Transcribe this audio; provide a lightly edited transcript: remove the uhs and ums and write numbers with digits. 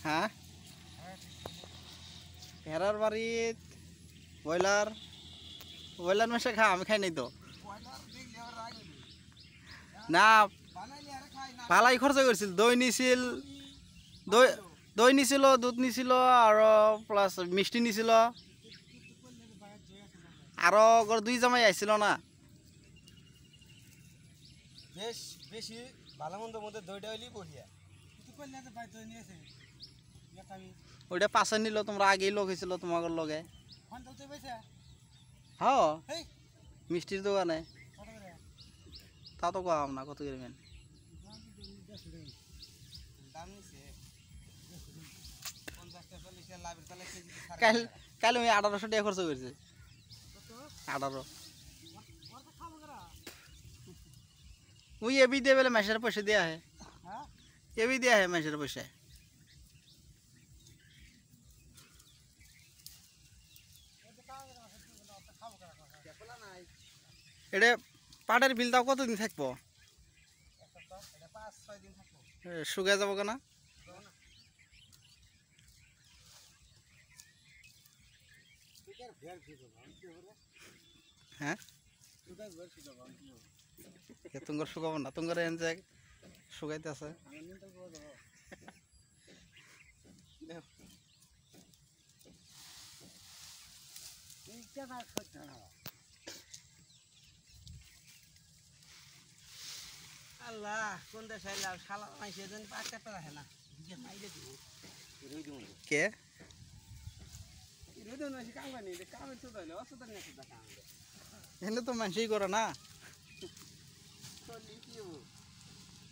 হ্যাঁ ভেড়ার বাড়িত ব্রয়লার ব্রয়লার মেশে খা আমি খাই নাই তো না পালাই খরচ করছিল দই নিছিল দই দই নিছিল দুধ নিছিল আৰু প্লাস মিষ্টি নিছিল আৰু দুই জামাই আইছিল না বেশ বেশি ভালো মন্দ মধ্যে দইটা হইলেই বঢ়িয়া ওইটা পাশে নিল তোমরা আগেই লোক হয়েছিল তোমাদের লগে হ্যাঁ মিষ্টির দোকানে তা তো কম না কত করবেন কাল কাল আমি 1800 টাকা খরচ করেছি 18 ওই এবি দিয়ে বেলে মাসের পয়সা দেয়া है এবি দেয়া है মাসের পয়সা এটা পাটের বিল দাও কতদিন থাকবো শুকিয়ে যাবো কেনা হ্যাঁ তোমার শুকাবো না তোমার এন যে শুকাইতে আছে আল্লাহ কোন দেশে আইলা শালা মাইছে দেন পাঁচটা রাখে না মাইলে দিব কে রোদ নয় কাম বানি কামে তো দইলে অসুবিধা নেই এখানে তো মানুষই করে না